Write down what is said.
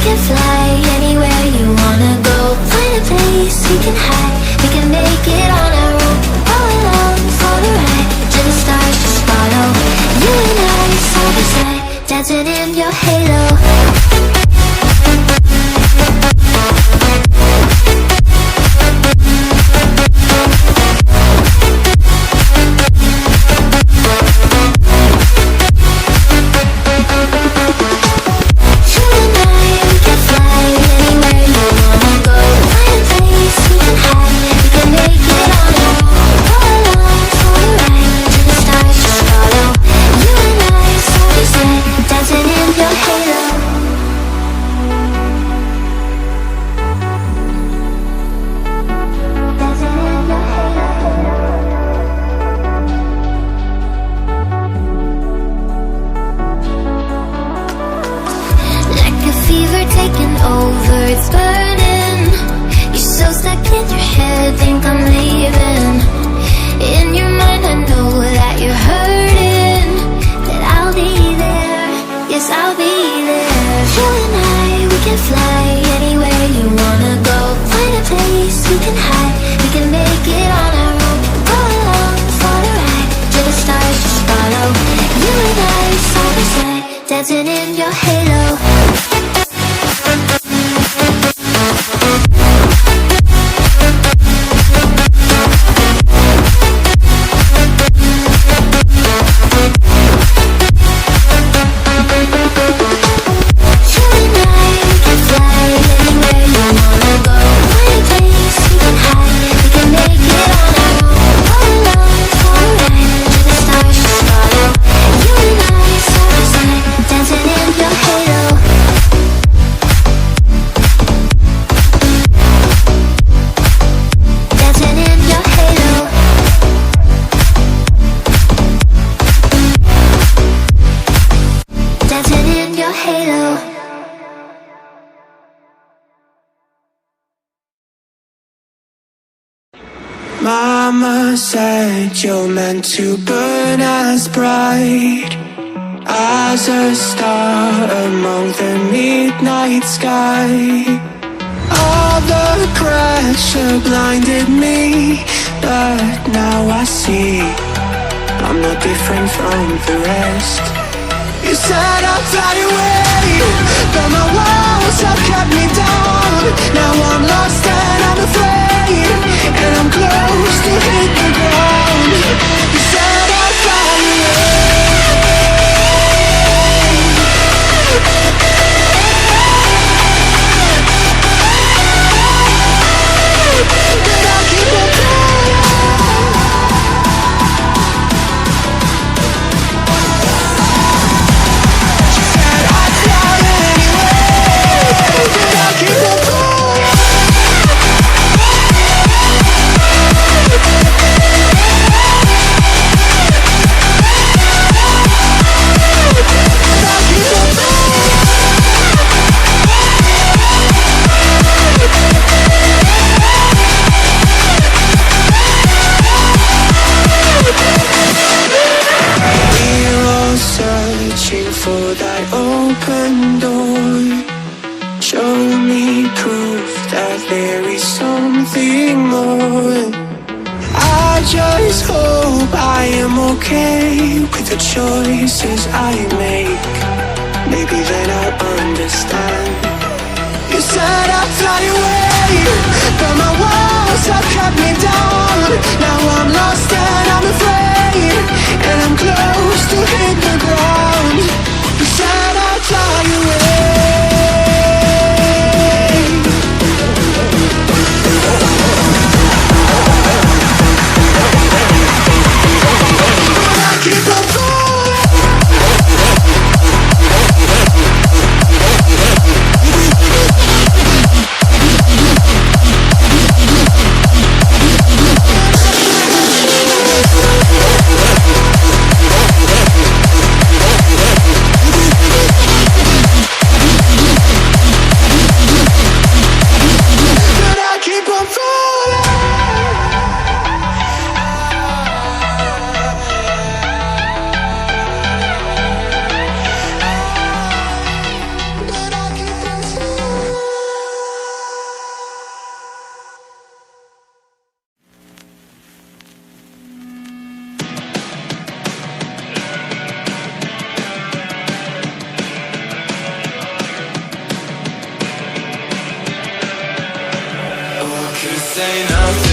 can fly anywhere you wanna go. Find a place we can hide, we can make it on our own. Go along for the ride, to the stars just follow. You and I side by side, dancing in your halo. It's burning. You're so stuck in your head, think I'm leaving. In your mind I know that you're hurting, that I'll be there, yes I'll be there. You and I, we can fly anywhere you wanna go. Find a place we can hide, we can make it on our own. Go along for the ride, to the stars just follow. You and I, side by side, dancing in your halo. Mama said you're meant to burn as bright as a star among the midnight sky. All the pressure blinded me, but now I see I'm no different from the rest. You said I'd fly away, but my walls have kept me down. Now I'm lost and I'm afraid, and I'm close to hit the ground. You said I'd fly away, but I'll keep on flying. She said I'd fly anyway, but I'll keep on flying. For that open door, show me proof that there is something more. I just hope I am okay with the choices I make. Maybe then I'll understand. You said I'd fly away, but my walls have kept me down. Now I'm lost and I'm afraid, and I'm close to hit the ground. You said I'd fly away, but I keep on going. say nothing.